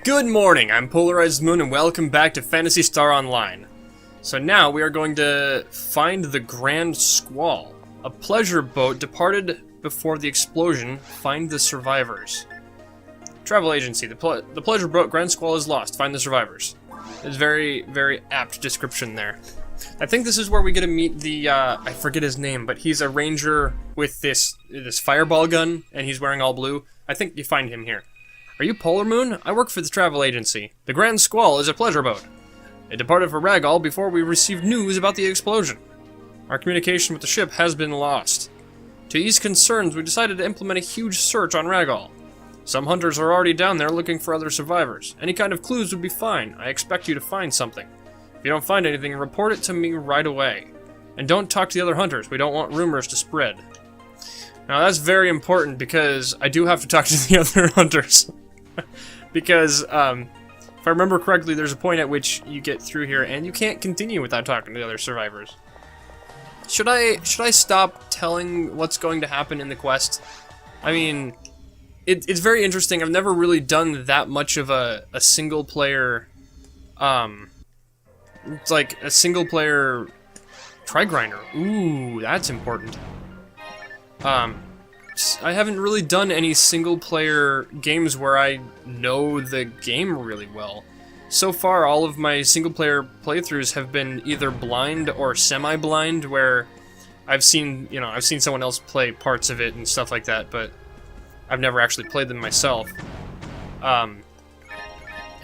Good morning, I'm PolarizedMoon and welcome back to Phantasy Star Online. So now we are going to find the Grand Squall. A pleasure boat departed before the explosion. Find the survivors. Travel agency. The pleasure boat Grand Squall is lost. Find the survivors. It's very, very apt description there. I think this is where we get to meet the, I forget his name, but he's a ranger with this fireball gun, and he's wearing all blue. I think you find him here. Are you PolarizedMoon? I work for the travel agency. The Grand Squall is a pleasure boat. It departed for Ragall before we received news about the explosion. Our communication with the ship has been lost. To ease concerns, we decided to implement a huge search on Ragall. Some hunters are already down there looking for other survivors. Any kind of clues would be fine. I expect you to find something. If you don't find anything, report it to me right away. And don't talk to the other hunters. We don't want rumors to spread. Now that's very important because I do have to talk to the other hunters. Because, if I remember correctly, there's a point at which you get through here and you can't continue without talking to the other survivors. Should I stop telling what's going to happen in the quest? I mean, it's very interesting. I've never really done that much of a single player, it's like a single player tri-grinder. Ooh, that's important. I haven't really done any single-player games where I know the game really well. So far, all of my single-player playthroughs have been either blind or semi-blind, where I've seen someone else play parts of it and stuff like that, but I've never actually played them myself. Yeah,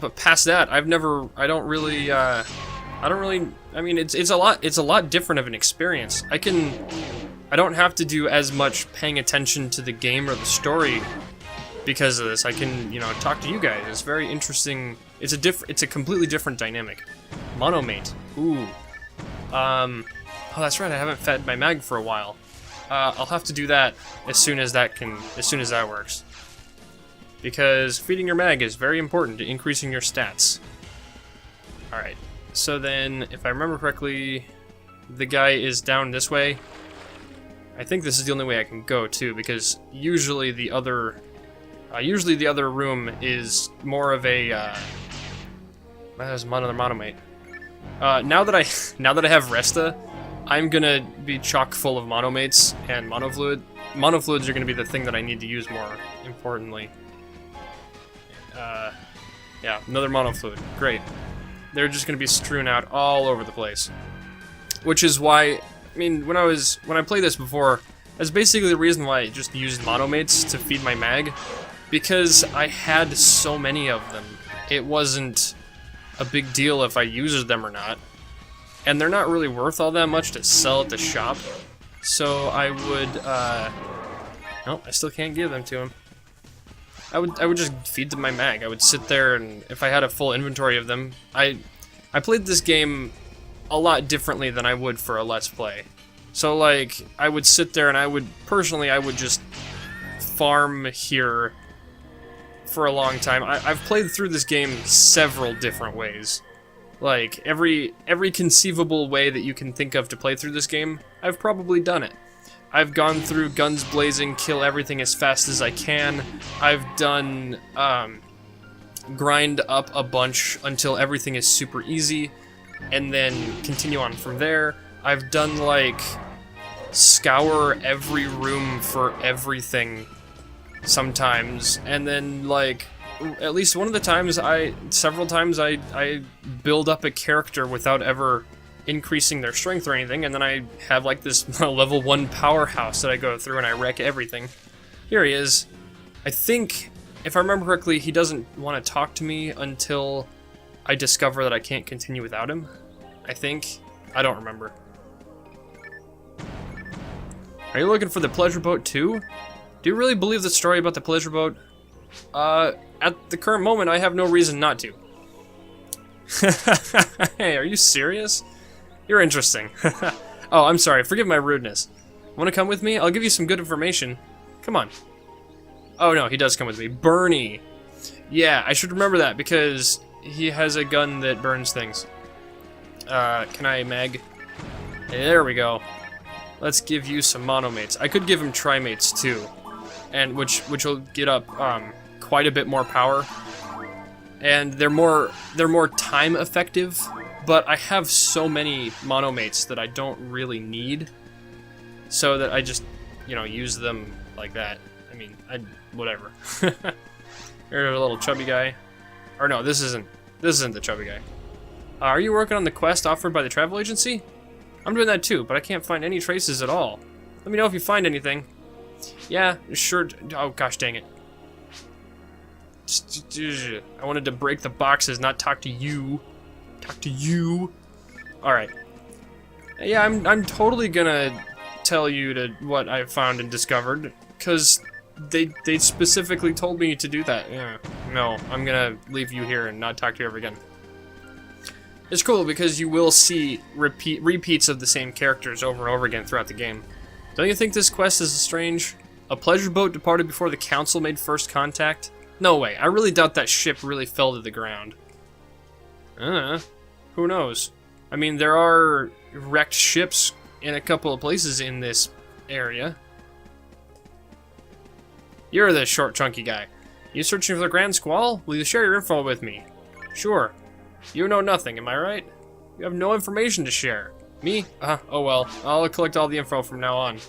but past that, I mean, it's a lot different of an experience. I don't have to do as much paying attention to the game or the story because of this. I can, talk to you guys. It's very interesting. It's a completely different dynamic. Monomate. Ooh. Oh, that's right. I haven't fed my mag for a while. I'll have to do that as soon as that works. Because feeding your mag is very important to increasing your stats. All right. So then, if I remember correctly, the guy is down this way. I think this is the only way I can go too, because usually the other room is more of a. There's another monomate. Now that I have Resta, I'm gonna be chock full of monomates and monofluid. Monofluids are gonna be the thing that I need to use more importantly. Yeah, another monofluid. Great. They're just gonna be strewn out all over the place, which is why. I mean, when I played this before, that's basically the reason why I just used monomates to feed my mag, because I had so many of them. It wasn't a big deal if I used them or not, and they're not really worth all that much to sell at the shop. So I would, nope, I still can't give them to him. I would just feed them my mag. I would sit there, and if I had a full inventory of them, I played this game a lot differently than I would for a Let's Play. So, like, I would sit there and I would just farm here for a long time. I've played through this game several different ways. Like, every conceivable way that you can think of to play through this game, I've probably done it. I've gone through guns blazing, kill everything as fast as I can. I've done, grind up a bunch until everything is super easy, and then continue on from there. I've done, like, scour every room for everything sometimes, and then, like, at least one of the times several times I build up a character without ever increasing their strength or anything, and then I have, like, this level 1 powerhouse that I go through and I wreck everything. Here he is. I think, if I remember correctly, he doesn't want to talk to me until I discover that I can't continue without him. I think. I don't remember. Are you looking for the pleasure boat too? Do you really believe the story about the pleasure boat? At the current moment, I have no reason not to. Hey, are you serious? You're interesting. Oh, I'm sorry. Forgive my rudeness. Want to come with me? I'll give you some good information. Come on. Oh no, he does come with me. Bernie. Yeah, I should remember that because he has a gun that burns things. Can I mag? There we go. Let's give you some monomates. I could give him trimates too, and which will get up quite a bit more power. and they're more time effective. But I have so many monomates that I don't really need, so that I just, you know, use them like that. I mean, whatever. Here's a little chubby guy. Or no, this isn't the chubby guy. Are you working on the quest offered by the travel agency? I'm doing that too, but I can't find any traces at all. Let me know if you find anything. Yeah, sure. Oh gosh, dang it. I wanted to break the boxes, not talk to you. Talk to you. All right. Yeah, I'm totally gonna tell you what I found and discovered, because they specifically told me to do that. Yeah. No, I'm gonna leave you here and not talk to you ever again. It's cool because you will see repeats of the same characters over and over again throughout the game. Don't you think this quest is strange? A pleasure boat departed before the council made first contact? No way. I really doubt that ship really fell to the ground. Who knows? I mean, there are wrecked ships in a couple of places in this area. You're the short, chunky guy. You searching for the Grand Squall? Will you share your info with me? Sure. You know nothing, am I right? You have no information to share. Me? Oh well. I'll collect all the info from now on.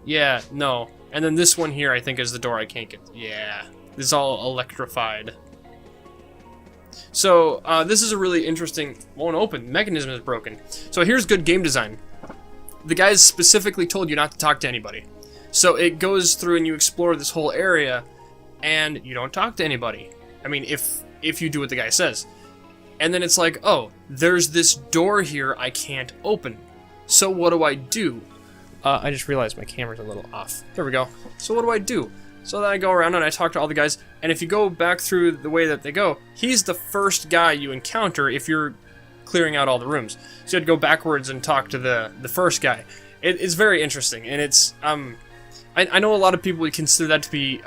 Yeah, no. And then this one here, I think, is the door I can't get. Yeah. This is all electrified. So, this is a really interesting... Won't open. The mechanism is broken. So here's good game design. The guys specifically told you not to talk to anybody. So it goes through and you explore this whole area, and you don't talk to anybody. I mean, if you do what the guy says. And then it's like, oh, there's this door here I can't open. So what do? I just realized my camera's a little off. There we go. So what do? So then I go around and I talk to all the guys, and if you go back through the way that they go, he's the first guy you encounter if you're clearing out all the rooms. So you had to go backwards and talk to the first guy. It's very interesting, and it's, I know a lot of people would consider that to be,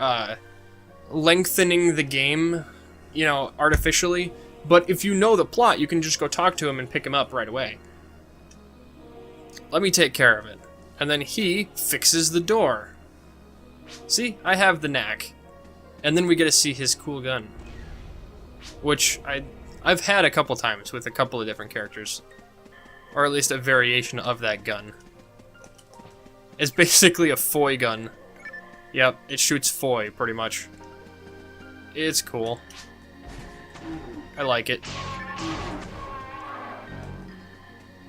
lengthening the game, you know, artificially, but if you know the plot, you can just go talk to him and pick him up right away. Let me take care of it. And then he fixes the door. See, I have the knack. And then we get to see his cool gun, which I've had a couple times with a couple of different characters, or at least a variation of that gun. It's basically a foy gun. Yep, it shoots foy pretty much. It's cool. I like it.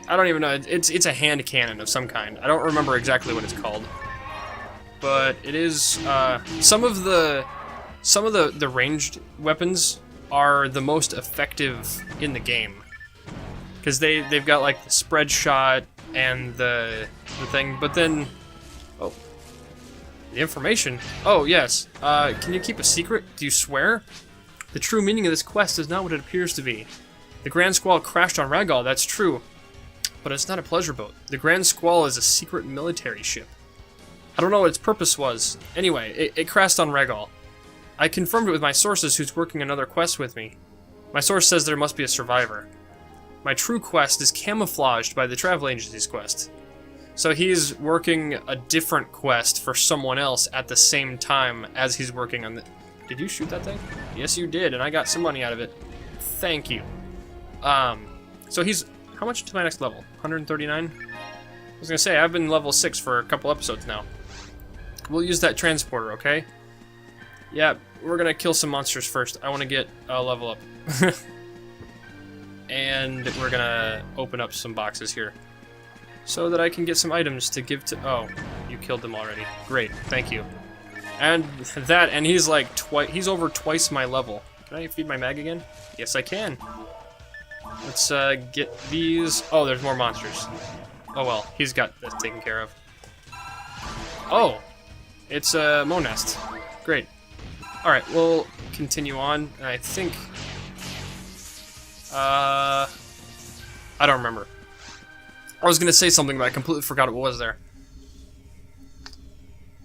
I don't even know. It's a hand cannon of some kind. I don't remember exactly what it's called. But it is some of the ranged weapons are the most effective in the game, because they've got like the spread shot and the thing. But then, oh, the information. Oh yes. Can you keep a secret? Do you swear? The true meaning of this quest is not what it appears to be. The Grand Squall crashed on Ragal. That's true, but it's not a pleasure boat. The Grand Squall is a secret military ship. I don't know what its purpose was. Anyway, it crashed on Ragal. I confirmed it with my sources who's working another quest with me. My source says there must be a survivor. My true quest is camouflaged by the travel agency's quest. So he's working a different quest for someone else at the same time as he's working on the... Did you shoot that thing? Yes, you did, and I got some money out of it. Thank you. So he's... How much to my next level? 139? I was gonna say, I've been level 6 for a couple episodes now. We'll use that transporter, okay? Yeah, we're gonna kill some monsters first. I want to get a level up. And we're gonna open up some boxes here, so that I can get some items to give to... Oh, you killed them already. Great, thank you. And that, and he's like he's over twice my level. Can I feed my mag again? Yes, I can. Let's get these. Oh, there's more monsters. Oh well, he's got that taken care of. Oh, it's a Monest. Great. Alright, we'll continue on. I think... I don't remember. I was gonna say something, but I completely forgot what was there.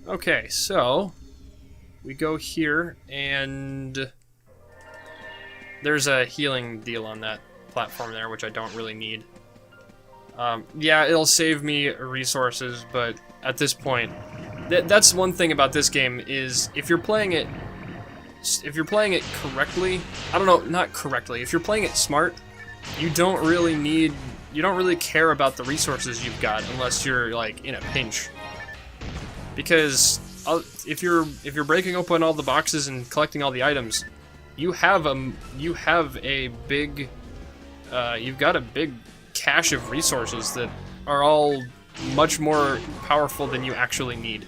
Okay, so... we go here, and... there's a healing deal on that platform there, which I don't really need. Yeah, it'll save me resources, but at this point... that's one thing about this game, is if you're playing it it correctly, I don't know, not correctly. If you're playing it smart, you don't really care about the resources you've got unless you're like in a pinch. Because if you're breaking open all the boxes and collecting all the items, you've got a big cache of resources that are all much more powerful than you actually need.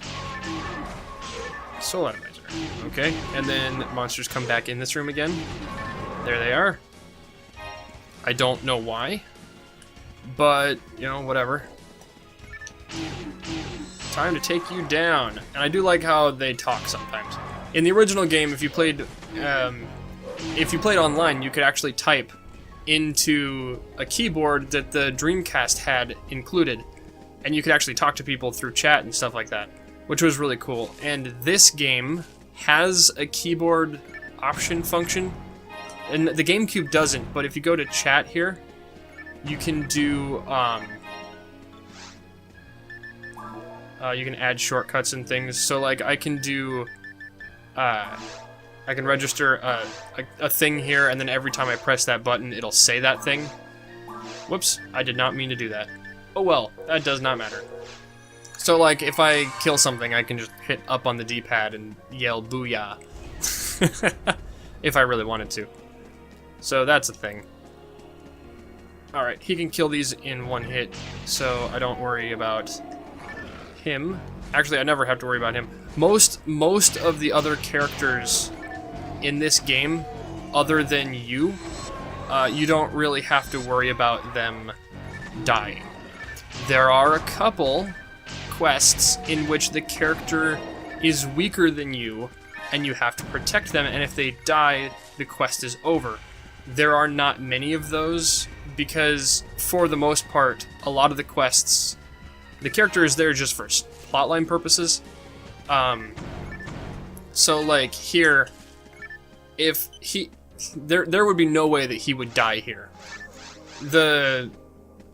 Soul atomizer. Okay, and then monsters come back in this room again. There they are. I don't know why, but you know, whatever. Time to take you down. And I do like how they talk sometimes. In the original game, if you played online, you could actually type into a keyboard that the Dreamcast had included, and you could actually talk to people through chat and stuff like that, which was really cool. And this game has a keyboard option function, and the GameCube doesn't, but if you go to chat here, you can do, you can add shortcuts and things. So like I can do, I can register a thing here, and then every time I press that button, it'll say that thing. Whoops, I did not mean to do that. Oh well, that does not matter. So like if I kill something, I can just hit up on the D-pad and yell booyah. If I really wanted to. So that's a thing. Alright, he can kill these in one hit, so I don't worry about him. Actually, I never have to worry about him. Most of the other characters in this game, other than you don't really have to worry about them dying. There are a couple quests in which the character is weaker than you, and you have to protect them, and if they die, the quest is over. There are not many of those, because for the most part, a lot of the quests, the character is there just for plotline purposes. So like here, if there would be no way that he would die here.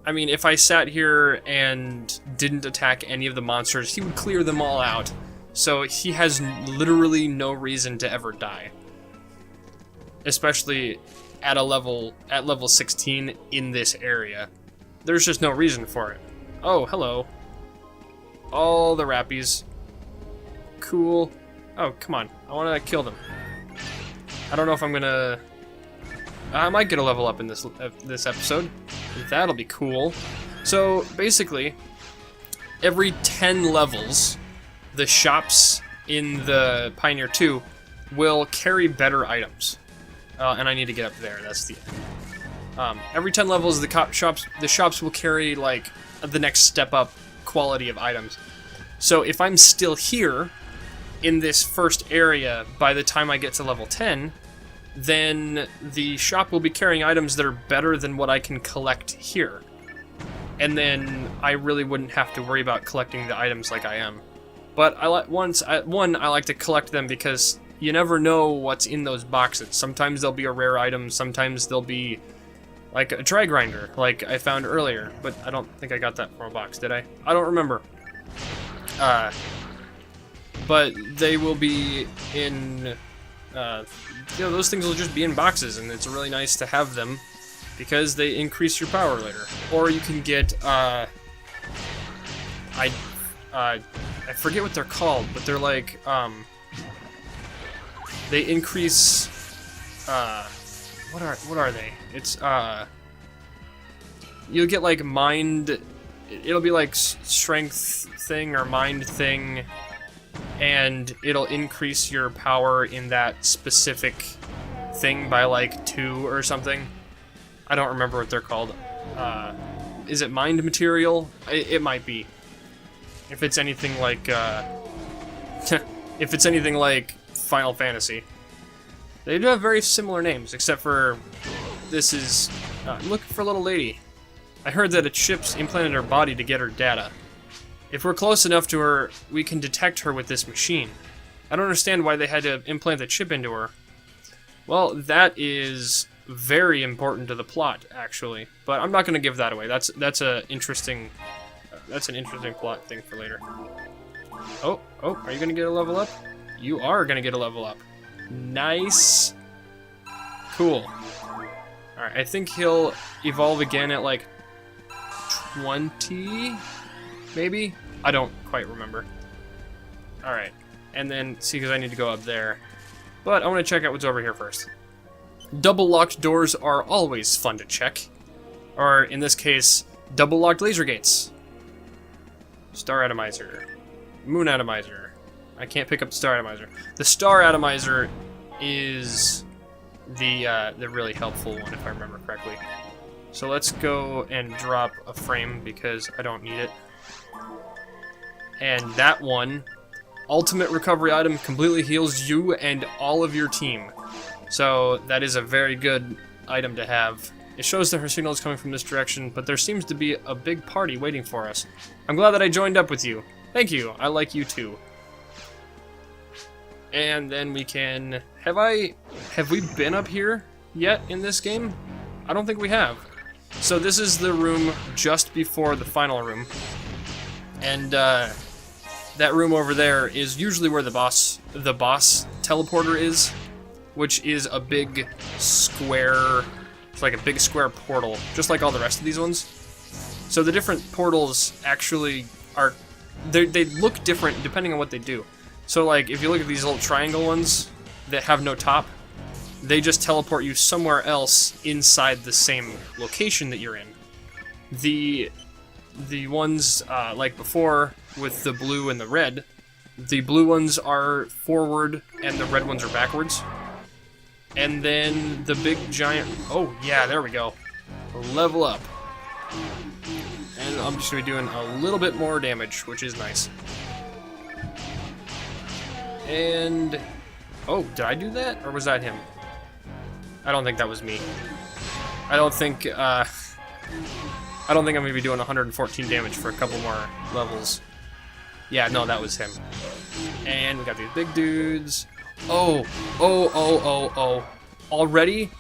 I mean, if I sat here and didn't attack any of the monsters, he would clear them all out. So he has literally no reason to ever die. Especially at level 16 in this area. There's just no reason for it. Oh, hello. All the rappies. Cool. Oh, come on. I want to kill them. I don't know if I'm gonna... I might get a level up in this episode. That'll be cool. So, basically, every 10 levels, the shops in the Pioneer 2 will carry better items. And I need to get up there, that's the end. Every 10 levels, the shops will carry, like, the next step up quality of items. So if I'm still here in this first area by the time I get to level 10, then the shop will be carrying items that are better than what I can collect here. And then I really wouldn't have to worry about collecting the items like I am. But I like to collect them because you never know what's in those boxes. Sometimes there'll be a rare item, sometimes there'll be like a try grinder, like I found earlier, but I don't think I got that from a box, did I? I don't remember. But they will be in, those things will just be in boxes, and it's really nice to have them because they increase your power later. Or you can get, I forget what they're called, but they're like, they increase, what are they? It's, you'll get like mind, it'll be like strength thing or mind thing, and it'll increase your power in that specific thing by like 2 or something. I don't remember what they're called. Is it mind material? It might be. If it's anything like, if it's anything like Final Fantasy. They do have very similar names, except for this is, look for little lady. I heard that a chip's implanted her body to get her data. If we're close enough to her, we can detect her with this machine. I don't understand why they had to implant the chip into her. Well, that is very important to the plot, actually. But I'm not going to give that away. That's an interesting plot thing for later. Oh, are you going to get a level up? You are going to get a level up. Nice. Cool. Alright, I think he'll evolve again at like 20, maybe? I don't quite remember. Alright, and then, see, because I need to go up there. But I want to check out what's over here first. Double locked doors are always fun to check. Or, in this case, double locked laser gates. Star atomizer. Moon atomizer. I can't pick up the star atomizer. The star atomizer is the really helpful one, if I remember correctly. So let's go and drop a frame because I don't need it. And that one, ultimate recovery item, completely heals you and all of your team. So that is a very good item to have. It shows that her signal is coming from this direction, but there seems to be a big party waiting for us. I'm glad that I joined up with you. Thank you. I like you too. And then we can... Have we been up here yet in this game? I don't think we have. So this is the room just before the final room. And that room over there is usually where the boss teleporter is, which is a big square... It's like a big square portal, just like all the rest of these ones. So the different portals actually are... They look different depending on what they do. So like, if you look at these little triangle ones that have no top, they just teleport you somewhere else inside the same location that you're in. The ones like before with the blue and the red, the blue ones are forward and the red ones are backwards. And then the big giant... Oh, yeah, there we go. Level up. And I'm just going to be doing a little bit more damage, which is nice. And... Oh, did I do that? Or was that him? I don't think that was me. I don't think I'm going to be doing 114 damage for a couple more levels. Yeah, no, that was him. And we got these big dudes... Oh. Already?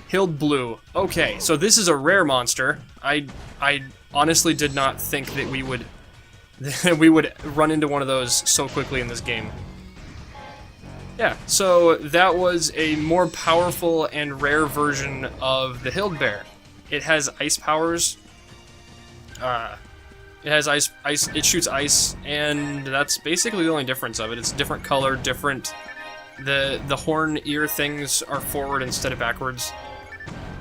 Hilled blue. Okay, so this is a rare monster. I honestly did not think that we would run into one of those so quickly in this game. Yeah, so that was a more powerful and rare version of the Hilled Bear. It has ice powers. It has ice. It shoots ice, and that's basically the only difference of it. It's a different color, different. The horn ear things are forward instead of backwards,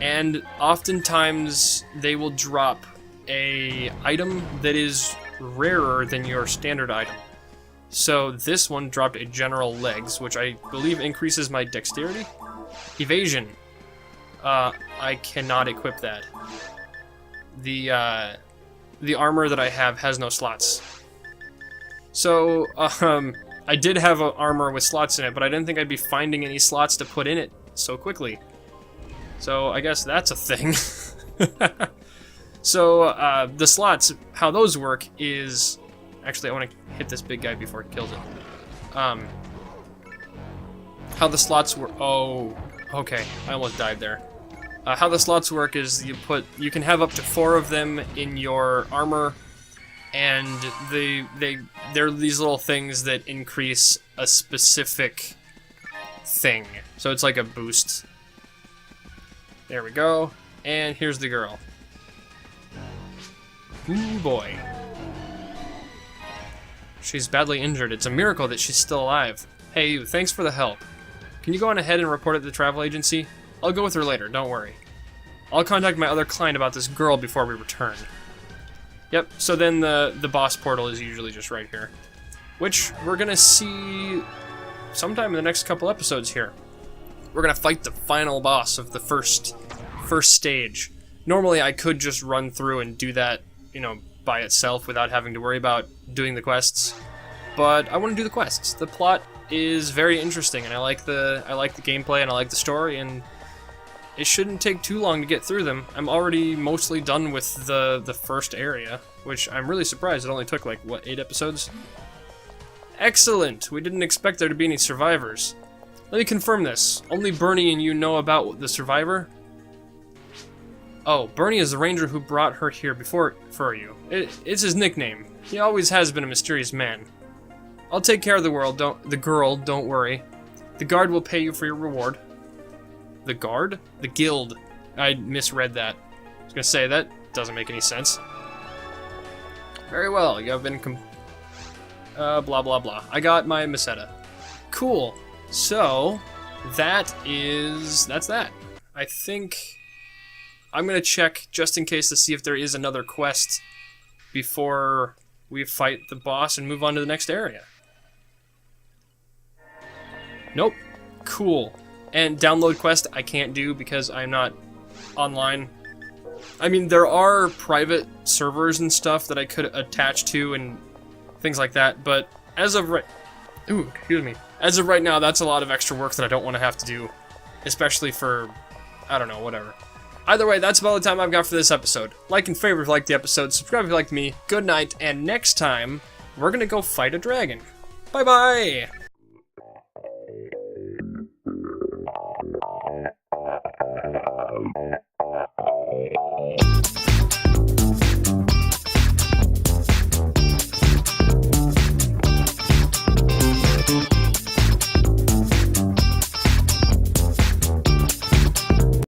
and oftentimes they will drop a item that is rarer than your standard item. So this one dropped a general legs, which I believe increases my dexterity, evasion. I cannot equip that. The armor that I have has no slots. So, I did have an armor with slots in it, but I didn't think I'd be finding any slots to put in it so quickly. So, I guess that's a thing. So, the slots, how those work is... Actually, I want to hit this big guy before it kills it. How the slots work... Oh, okay. I almost died there. How the slots work is you can have up to 4 of them in your armor, and they're these little things that increase a specific thing. So it's like a boost. There we go. And here's the girl. Ooh boy. She's badly injured. It's a miracle that she's still alive. Hey you, thanks for the help. Can you go on ahead and report at the travel agency? I'll go with her later, don't worry. I'll contact my other client about this girl before we return. Yep, so then the boss portal is usually just right here. Which we're gonna see sometime in the next couple episodes here. We're gonna fight the final boss of the first stage. Normally I could just run through and do that, you know, by itself without having to worry about doing the quests. But I want to do the quests. The plot is very interesting, and I like the gameplay and I like the story, and it shouldn't take too long to get through them. I'm already mostly done with the first area, which I'm really surprised it only took like, what, 8 episodes? Excellent! We didn't expect there to be any survivors. Let me confirm this. Only Bernie and you know about the survivor? Oh, Bernie is the ranger who brought her here before for you. It's his nickname. He always has been a mysterious man. I'll take care of the girl, don't worry. The guard will pay you for your reward. The guard? The guild. I misread that. I was gonna say, that doesn't make any sense. Very well, you have been blah blah blah. I got my Meseta. Cool. So, that's that. I think I'm gonna check just in case to see if there is another quest before we fight the boss and move on to the next area. Nope. Cool. And download quest I can't do because I'm not online. I mean, there are private servers and stuff that I could attach to and things like that, but as of right... Ooh, excuse me. As of right now, that's a lot of extra work that I don't want to have to do, especially for, I don't know, whatever. Either way, that's about the time I've got for this episode. Like and favorite if you liked the episode, subscribe if you liked me, good night, and next time, we're gonna go fight a dragon. Bye-bye!